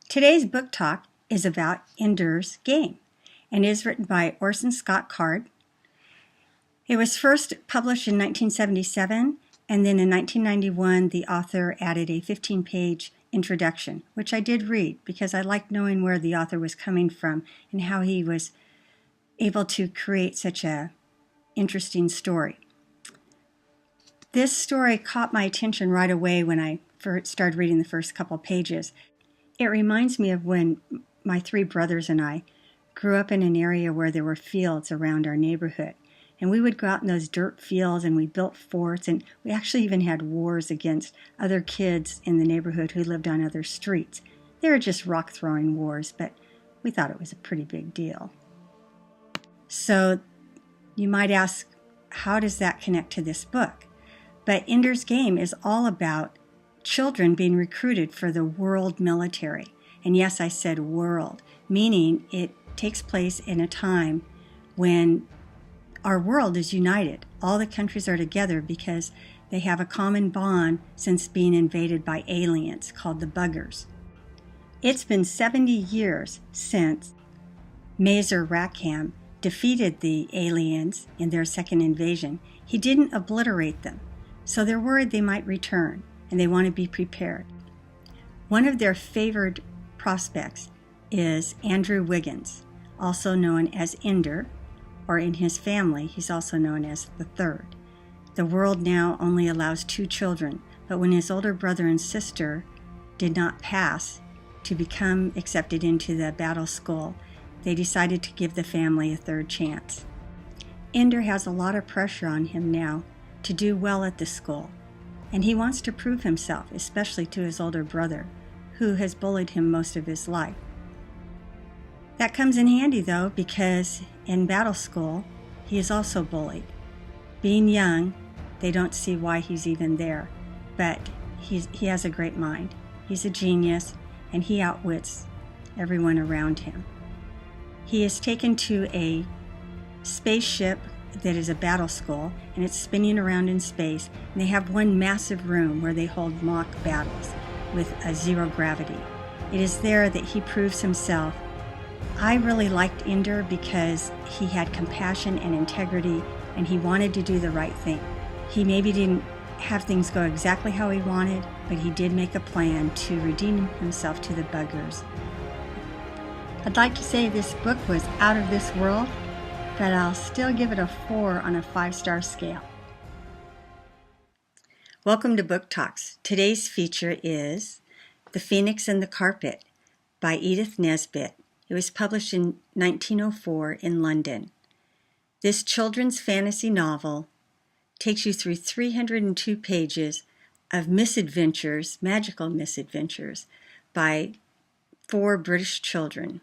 Today's book talk is about Ender's Game and is written by Orson Scott Card. It was first published in 1977, and then in 1991 the author added a 15-page introduction, which I did read because I liked knowing where the author was coming from and how he was able to create such a interesting story. This story caught my attention right away when I first started reading the first couple pages. It reminds me of when my three brothers and I grew up in an area where there were fields around our neighborhood. And we would go out in those dirt fields and we built forts, and we actually even had wars against other kids in the neighborhood who lived on other streets. They were just rock-throwing wars, but we thought it was a pretty big deal. So you might ask, how does that connect to this book? But Ender's Game is all about children being recruited for the world military. And yes, I said world, meaning it takes place in a time when our world is united. All the countries are together because they have a common bond since being invaded by aliens called the Buggers. It's been 70 years since Mazer Rackham defeated the aliens in their second invasion. He didn't obliterate them, so they're worried they might return, and they want to be prepared. One of their favored prospects is Andrew Wiggins, also known as Ender, or in his family, he's also known as the Third. The world now only allows 2 children, but when his older brother and sister did not pass to become accepted into the battle school, they decided to give the family a third chance. Ender has a lot of pressure on him now to do well at the school, and he wants to prove himself, especially to his older brother, who has bullied him most of his life. That comes in handy, though, because in battle school, he is also bullied. Being young, they don't see why he's even there, but he has a great mind. He's a genius, and he outwits everyone around him. He is taken to a spaceship that is a battle school, and it's spinning around in space, and they have one massive room where they hold mock battles with a zero gravity. It is there that he proves himself. I really liked Ender because he had compassion and integrity, and he wanted to do the right thing. He maybe didn't have things go exactly how he wanted, but he did make a plan to redeem himself to the Buggers. I'd like to say this book was out of this world, but I'll still give it a 4 on a 5-star scale. Welcome to Book Talks. Today's feature is The Phoenix and the Carpet by Edith Nesbit. It was published in 1904 in London. This children's fantasy novel takes you through 302 pages of misadventures, magical misadventures, by 4 British children.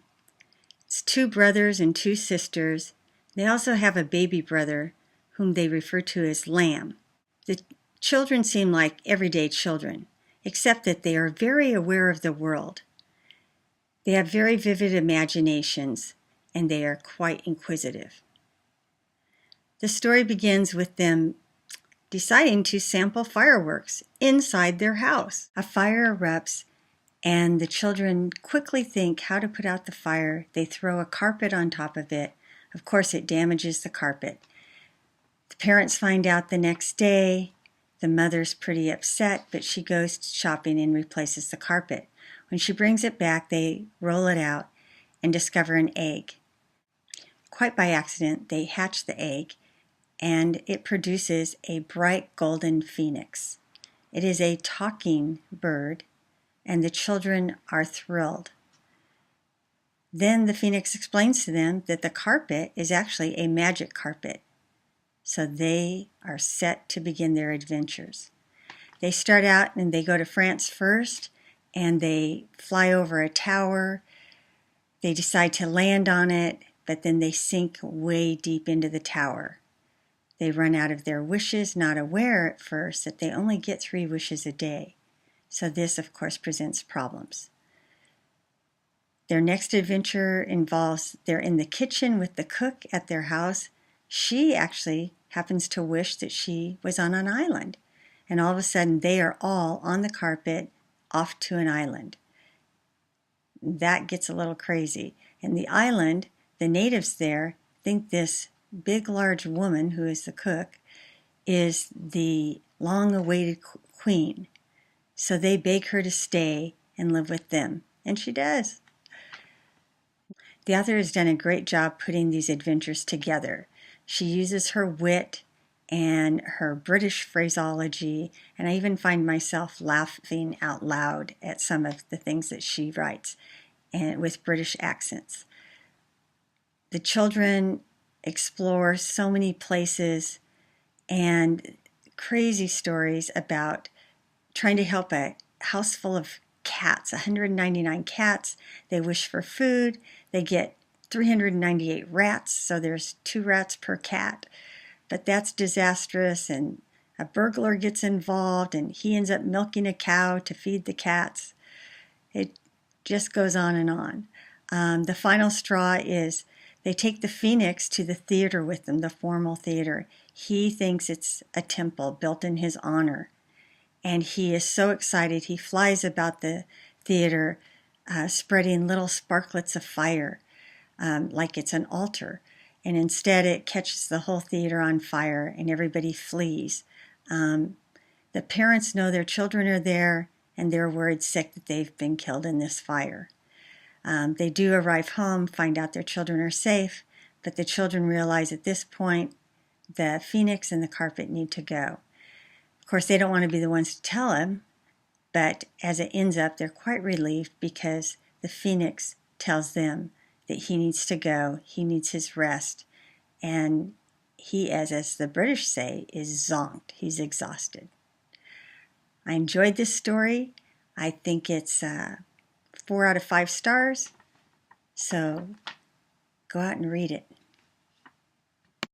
It's 2 brothers and 2 sisters. They also have a baby brother whom they refer to as Lamb. The children seem like everyday children, except that they are very aware of the world. They have very vivid imaginations, and they are quite inquisitive. The story begins with them deciding to sample fireworks inside their house. A fire erupts, and the children quickly think how to put out the fire. They throw a carpet on top of it. Of course, it damages the carpet. The parents find out the next day. The mother's pretty upset, but she goes shopping and replaces the carpet. When she brings it back, they roll it out and discover an egg. Quite by accident, they hatch the egg, and it produces a bright golden phoenix. It is a talking bird, and the children are thrilled. Then the phoenix explains to them that the carpet is actually a magic carpet. So they are set to begin their adventures. They start out and they go to France first, and they fly over a tower. They decide to land on it, but then they sink way deep into the tower. They run out of their wishes, not aware at first that they only get 3 wishes a day. So this, of course, presents problems. Their next adventure involves they're in the kitchen with the cook at their house. She actually happens to wish that she was on an island. And all of a sudden, they are all on the carpet off to an island. that gets a little crazy. And the island, the natives there think this big, large woman who is the cook is the long-awaited queen. So they beg her to stay and live with them. And she does. The author has done a great job putting these adventures together. She uses her wit and her British phraseology, and I even find myself laughing out loud at some of the things that she writes, and with British accents. The children explore so many places and crazy stories about trying to help a house full of cats, 199 cats. They wish for food. They get 398 rats, so there's 2 rats per cat. But that's disastrous, and a burglar gets involved, and he ends up milking a cow to feed the cats. It just goes on and on. The final straw is they take the phoenix to the theater with them, the formal theater. He thinks it's a temple built in his honor. And he is so excited. He flies about the theater, spreading little sparklets of fire, like it's an altar. And instead it catches the whole theater on fire and everybody flees. The parents know their children are there and they're worried sick that they've been killed in this fire. They do arrive home, find out their children are safe, but the children realize at this point the phoenix and the carpet need to go. Of course, they don't want to be the ones to tell him, but as it ends up, they're quite relieved because the phoenix tells them that he needs to go, he needs his rest, and he, as the British say, is zonked. He's exhausted. I enjoyed this story. I think it's 4 out of 5 stars, so go out and read it.